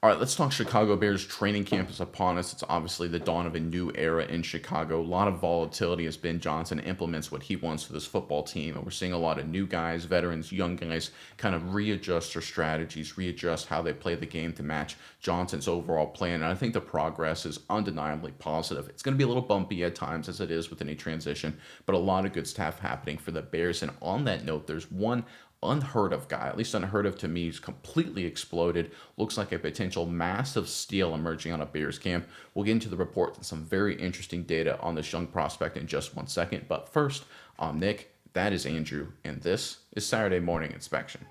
All right, let's talk Chicago Bears. Training camp is upon us. It's obviously the dawn of a new era in Chicago. A lot of volatility as Ben Johnson implements what he wants for this football team. And we're seeing a lot of new guys, veterans, young guys kind of readjust their strategies, readjust how they play the game to match Johnson's overall plan. And I think the progress is undeniably positive. It's going to be a little bumpy at times, as it is with any transition, but a lot of good stuff happening for the Bears. And on that note, there's one unheard of guy, at least unheard of to me, who's completely exploded. Looks like a potential massive steal emerging on a Bears camp. We'll get into the reports and some very interesting data on this young prospect in just 1 second. But first, I'm Nick, that is Andrew, and this is Saturday Morning Inspection.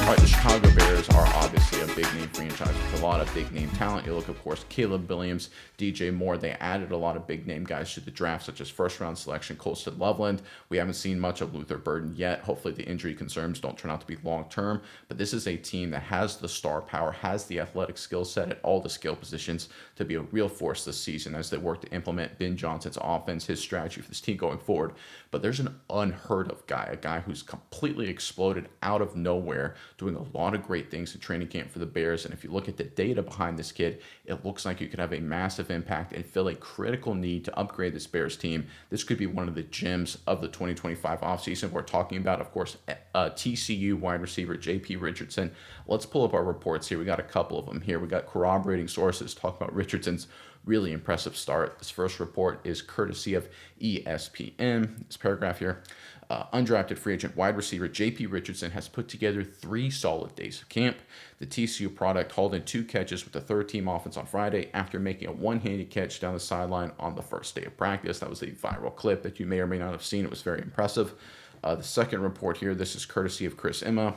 All right, the Chicago Bears are obviously a big name franchise with a lot of big name talent. You look, of course, Caleb Williams, DJ Moore. They added a lot of big name guys to the draft, such as first round selection Colston Loveland. We haven't seen much of Luther Burden yet. Hopefully, the injury concerns don't turn out to be long term. But this is a team that has the star power, has the athletic skill set at all the skill positions to be a real force this season as they work to implement Ben Johnson's offense, his strategy for this team going forward. But there's an unheard of guy, a guy who's completely exploded out of nowhere, doing a lot of great things in training camp for the Bears. And if you look at the data behind this kid, it looks like you could have a massive impact and fill a critical need to upgrade this Bears team. This could be one of the gems of the 2025 offseason. We're talking about, of course, TCU wide receiver J.P. Richardson. Let's pull up our reports here. We got a couple of them here. We got corroborating sources talking about Richardson's really impressive start. This first report is courtesy of ESPN. This paragraph here. Undrafted free agent wide receiver J.P. Richardson has put together 3 solid days of camp. The TCU product hauled in 2 catches with the third-team offense on Friday after making a one-handed catch down the sideline on the first day of practice. That was a viral clip that you may or may not have seen. It was very impressive. The second report here, this is courtesy of Chris Emma.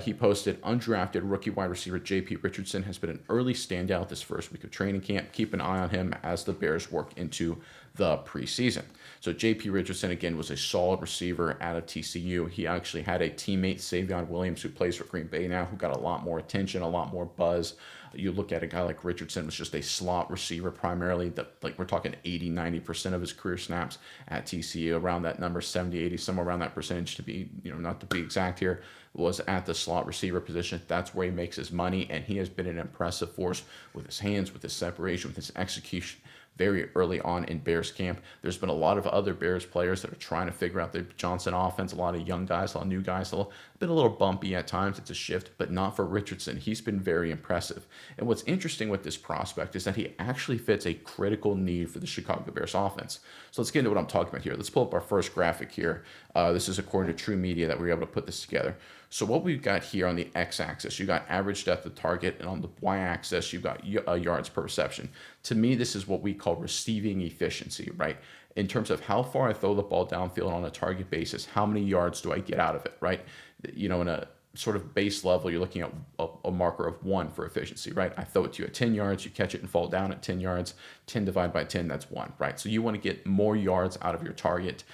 He posted, undrafted rookie wide receiver J.P. Richardson has been an early standout this first week of training camp. Keep an eye on him as the Bears work into the preseason. So J.P. Richardson, again, was a solid receiver out of TCU. He actually had a teammate, Savion Williams, who plays for Green Bay now, who got a lot more attention, a lot more buzz. You look at a guy like Richardson, was just a slot receiver primarily. We're talking 80, 90% of his career snaps at TCU, around that number, 70, 80, somewhere around that percentage to be, not to be exact here, was at the slot receiver position. That's where he makes his money, and he has been an impressive force with his hands, with his separation, with his execution very early on in Bears camp. There's been a lot of other Bears players that are trying to figure out the Johnson offense, a lot of young guys, a lot of new guys, been a little bumpy at times. It's a shift, but not for Richardson. He's been very impressive. And what's interesting with this prospect is that he actually fits a critical need for the Chicago Bears offense. So let's get into what I'm talking about here. Let's pull up our first graphic here. This is according to True Media that we were able to put this together. So what we've got here on the x-axis, you got average depth of target, and on the y-axis, you've got yards per reception. To me, this is what we call receiving efficiency, right? In terms of how far I throw the ball downfield on a target basis, how many yards do I get out of it, right? In a sort of base level, you're looking at a marker of 1 for efficiency, right? I throw it to you at 10 yards, you catch it and fall down at 10 yards, 10 divided by 10, that's 1, right? So you want to get more yards out of your target.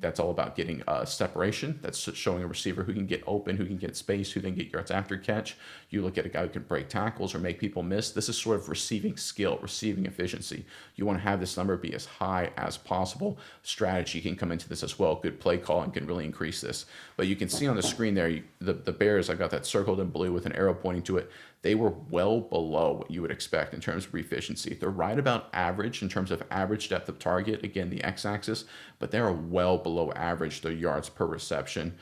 That's all about getting separation. That's showing a receiver who can get open, who can get space, who then get yards after catch. You look at a guy who can break tackles or make people miss. This is sort of receiving skill, receiving efficiency. You want to have this number be as high as possible. Strategy can come into this as well. Good play calling can really increase this. But you can see on the screen there, the Bears, I've got that circled in blue with an arrow pointing to it. They were well below what you would expect in terms of efficiency. They're right about average in terms of average depth of target, again, the x-axis, but they're well below average, their yards per reception,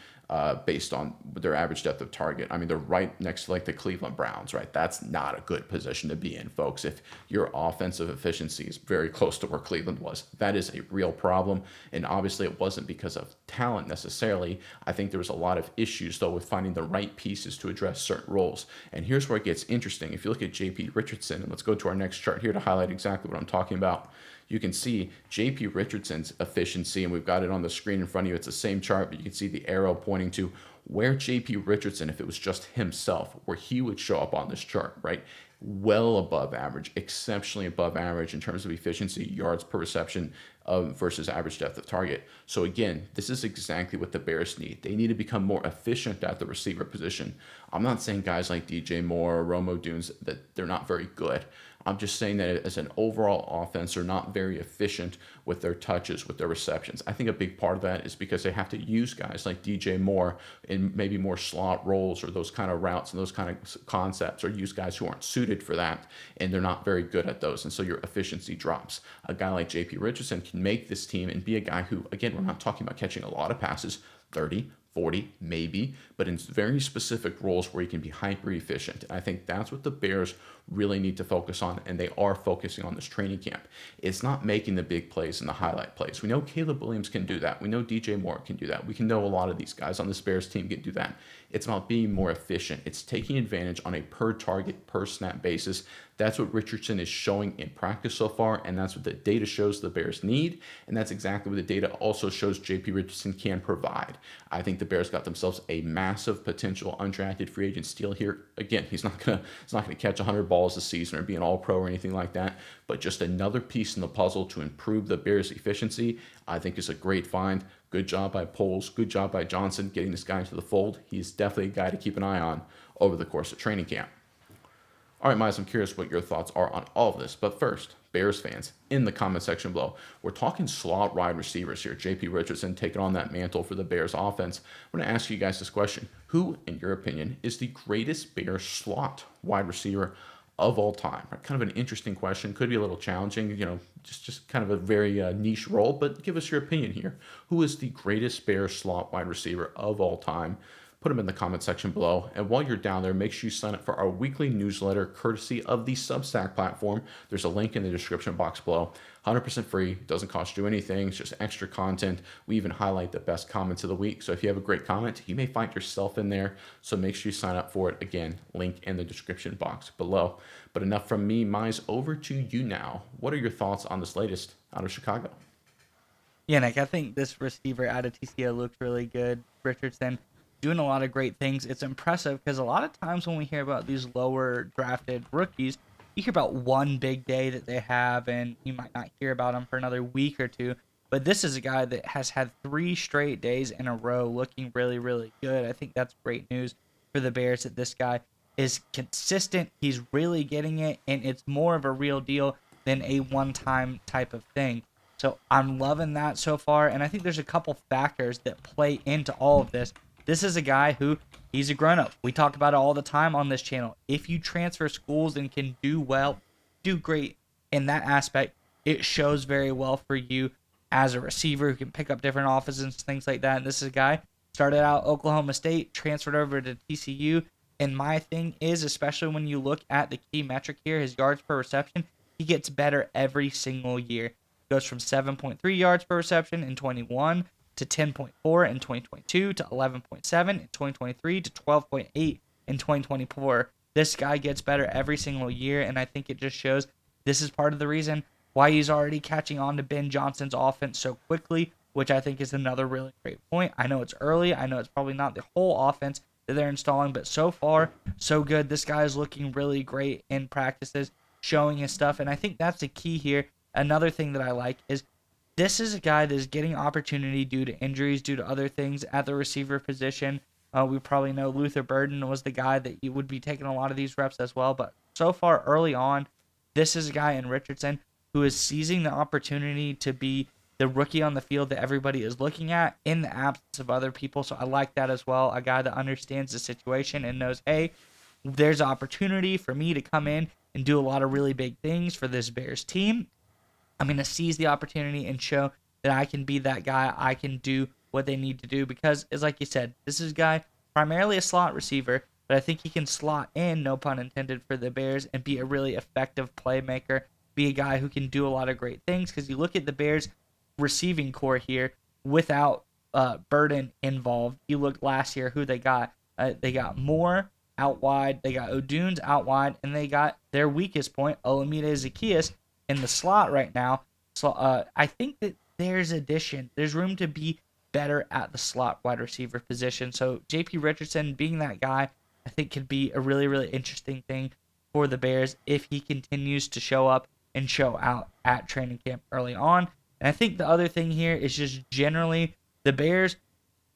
based on their average depth of target. I mean, they're right next to the Cleveland Browns, right? That's not a good position to be in, folks. If your offensive efficiency is very close to where Cleveland was, that is a real problem. And obviously it wasn't because of talent necessarily. I think there was a lot of issues, though, with finding the right pieces to address certain roles. And here's where it gets interesting. If you look at J.P. Richardson, and let's go to our next chart here to highlight exactly what I'm talking about. You can see J.P. Richardson's efficiency, and we've got it on the screen in front of you. It's the same chart, but you can see the arrow pointing to where J.P. Richardson, if it was just himself, where he would show up on this chart, right? well above average, exceptionally above average in terms of efficiency, yards per reception versus average depth of target. So again, this is exactly what the Bears need. They need to become more efficient at the receiver position. I'm not saying guys like DJ Moore or Romo Dunes that they're not very good. I'm just saying that as an overall offense, they're not very efficient with their touches, with their receptions. I think a big part of that is because they have to use guys like DJ Moore in maybe more slot roles or those kind of routes and those kind of concepts, or use guys who aren't suited for that, and they're not very good at those. And so your efficiency drops. A guy like JP Richardson can make this team and be a guy who, again, we're not talking about catching a lot of passes, 30, 40, maybe, but in very specific roles where he can be hyper efficient. And I think that's what the Bears really need to focus on, and they are focusing on this training camp. It's not making the big plays and the highlight plays. We know Caleb Williams can do that. We know DJ Moore can do that. We can know a lot of these guys on this Bears team can do that. It's about being more efficient. It's taking advantage on a per target, per snap basis. That's what Richardson is showing in practice so far, and that's what the data shows the Bears need, and that's exactly what the data also shows JP Richardson can provide. I think the Bears got themselves a massive potential undrafted free agent steal here. Again, he's not gonna catch 100 balls this season or be an all-pro or anything like that, but just another piece in the puzzle to improve the Bears' efficiency. I think is a great find. Good job by Poles. Good job by Johnson getting this guy into the fold. He's definitely a guy to keep an eye on over the course of training camp. All right, Miles, I'm curious what your thoughts are on all of this. But first, Bears fans, in the comment section below, we're talking slot wide receivers here. JP Richardson taking on that mantle for the Bears offense. I'm going to ask you guys this question. Who, in your opinion, is the greatest Bears slot wide receiver of all time? Kind of an interesting question. Could be a little challenging, just kind of a very niche role, but give us your opinion here. Who is the greatest Bears slot wide receiver of all time? Put them in the comment section below. And while you're down there, make sure you sign up for our weekly newsletter courtesy of the Substack platform. There's a link in the description box below. 100% free, doesn't cost you anything, it's just extra content. We even highlight the best comments of the week. So if you have a great comment, you may find yourself in there. So make sure you sign up for it. Again, link in the description box below. But enough from me, Mize, over to you now. What are your thoughts on this latest out of Chicago? Yeah, Nick, I think this receiver out of TCO looked really good. Richardson doing a lot of great things. It's impressive because a lot of times when we hear about these lower drafted rookies, you hear about one big day that they have and you might not hear about them for another week or two. But this is a guy that has had 3 straight days in a row looking really, really good. I think that's great news for the Bears that this guy is consistent. He's really getting it, and it's more of a real deal than a one-time type of thing. So I'm loving that so far, and I think there's a couple factors that play into all of this. This is a guy who, he's a grown-up. We talk about it all the time on this channel. If you transfer schools and can do well, do great in that aspect, it shows very well for you as a receiver who can pick up different offenses and things like that. And this is a guy, started out Oklahoma State, transferred over to TCU. And my thing is, especially when you look at the key metric here, his yards per reception, he gets better every single year. Goes from 7.3 yards per reception in 21 to 10.4 in 2022 to 11.7 in 2023 to 12.8 in 2024. This guy gets better every single year, and I think it just shows this is part of the reason why he's already catching on to Ben Johnson's offense so quickly, which I think is another really great point. I know it's early. I know it's probably not the whole offense that they're installing, but so far, so good. This guy is looking really great in practices, showing his stuff, and I think that's the key here. Another thing that I like is this is a guy that is getting opportunity due to injuries, due to other things at the receiver position. We probably know Luther Burden was the guy that would be taking a lot of these reps as well. But so far early on, this is a guy in Richardson who is seizing the opportunity to be the rookie on the field that everybody is looking at in the absence of other people. So I like that as well. A guy that understands the situation and knows, hey, there's opportunity for me to come in and do a lot of really big things for this Bears team. I'm going to seize the opportunity and show that I can be that guy. I can do what they need to do because, as like you said, this is a guy primarily a slot receiver, but I think he can slot in, no pun intended, for the Bears and be a really effective playmaker, be a guy who can do a lot of great things because you look at the Bears receiving core here without Burden involved. You look last year who they got. They got Moore out wide, they got O'Dunes out wide, and they got their weakest point, Olamide Zaccheaus, in the slot right now. So I think that there's room to be better at the slot wide receiver position. So JP Richardson being that guy, I think could be a really, really interesting thing for the Bears if he continues to show up and show out at training camp early on. And I think the other thing here is just generally the Bears,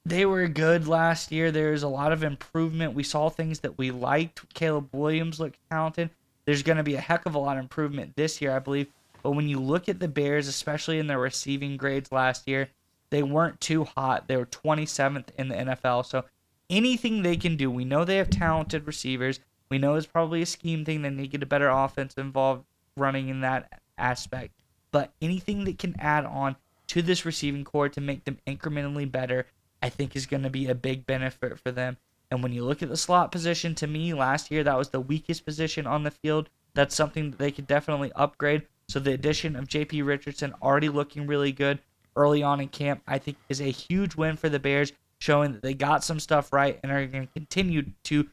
they were good last year. There's a lot of improvement. We saw things that we liked. Caleb Williams looked talented. There's going to be a heck of a lot of improvement this year, I believe. But when you look at the Bears, especially in their receiving grades last year, they weren't too hot. They were 27th in the NFL. So anything they can do, we know they have talented receivers. We know it's probably a scheme thing. They need to get a better offense involved running in that aspect. But anything that can add on to this receiving core to make them incrementally better, I think is going to be a big benefit for them. And when you look at the slot position, to me, last year, that was the weakest position on the field. That's something that they could definitely upgrade. So the addition of J.P. Richardson already looking really good early on in camp, I think is a huge win for the Bears, showing that they got some stuff right and are going to continue to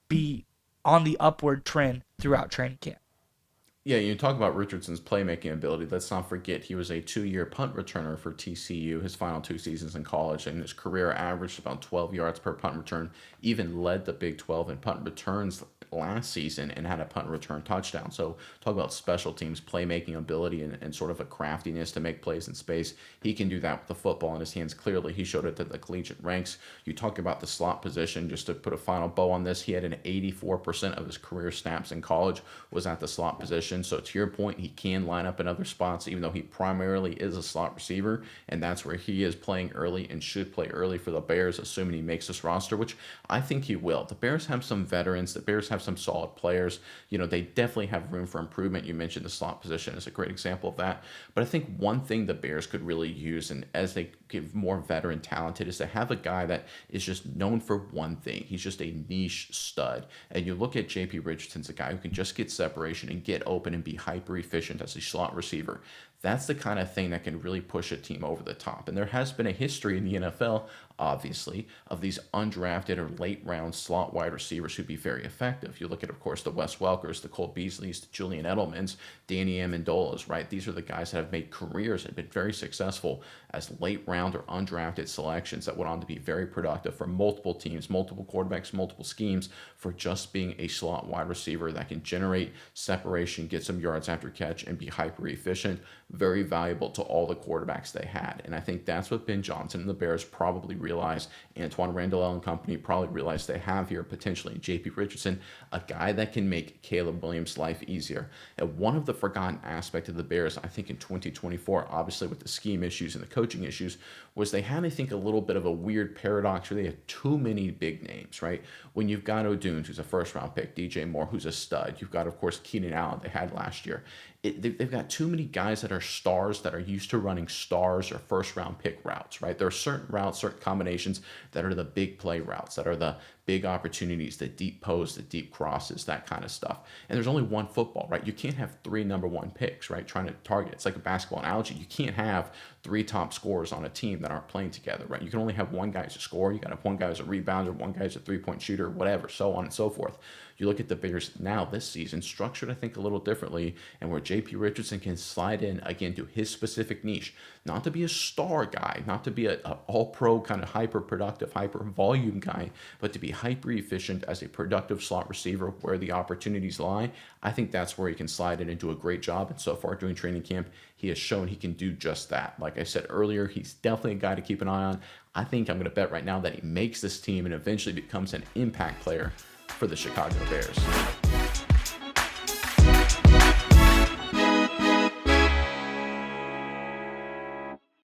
be on the upward trend throughout training camp. Yeah, you talk about Richardson's playmaking ability. Let's not forget he was a 2-year punt returner for TCU his final 2 seasons in college, and his career averaged about 12 yards per punt return, even led the Big 12 in punt returns last season and had a punt return touchdown. So talk about special teams, playmaking ability, and sort of a craftiness to make plays in space. He can do that with the football in his hands. Clearly, he showed it at the collegiate ranks. You talk about the slot position, just to put a final bow on this, he had an 84% of his career snaps in college was at the slot position. So to your point, he can line up in other spots, even though he primarily is a slot receiver, and that's where he is playing early and should play early for the Bears, assuming he makes this roster, which I think he will. The Bears have some veterans. The Bears have some solid players. They definitely have room for improvement. You mentioned the slot position is a great example of that. But I think one thing the Bears could really use, and as they get more veteran talented, is to have a guy that is just known for one thing. He's just a niche stud. And you look at J.P. Richardson's a guy who can just get separation and get open and be hyper efficient as a slot receiver. That's the kind of thing that can really push a team over the top. And there has been a history in the NFL, obviously, of these undrafted or late round slot wide receivers who'd be very effective. You look at, of course, the Wes Welkers, the Cole Beasleys, the Julian Edelmans, Danny Amendolas, right? These are the guys that have made careers and been very successful as late round or undrafted selections that went on to be very productive for multiple teams, multiple quarterbacks, multiple schemes, for just being a slot wide receiver that can generate separation, get some yards after catch, and be hyper efficient. Very valuable to all the quarterbacks they had. And I think that's what Ben Johnson and the Bears probably realized, Antoine Randall and company probably realized they have here potentially J.P. Richardson, a guy that can make Caleb Williams' life easier. And one of the forgotten aspects of the Bears, I think in 2024, obviously with the scheme issues and the coaching issues, was they had, I think, a little bit of a weird paradox where they had too many big names, right? When you've got O'Dunes, who's a first-round pick, DJ Moore, who's a stud. You've got, of course, Keenan Allen they had last year. They've got too many guys that are stars that are used to running stars or first-round pick routes, right? There are certain routes, certain combinations that are the big play routes, that are the big opportunities, the deep posts, the deep crosses, that kind of stuff. And there's only one football, right? You can't have 3 number 1 picks, right? Trying to target. It's like a basketball analogy. You can't have 3 top scorers on a team that aren't playing together, right? You can only have one guy as a scorer. You got to have one guy as a rebounder, one guy as a 3-point shooter, whatever, so on and so forth. You look at the Bears now this season, structured, I think, a little differently, and where J.P. Richardson can slide in, again, to his specific niche. Not to be a star guy, not to be a all-pro kind of hyper-productive, hyper-volume guy, but to be hyper-efficient as a productive slot receiver where the opportunities lie. I think that's where he can slide in and do a great job. And so far during training camp, he has shown he can do just that. Like I said earlier, he's definitely a guy to keep an eye on. I think I'm going to bet right now that he makes this team and eventually becomes an impact player for the Chicago Bears.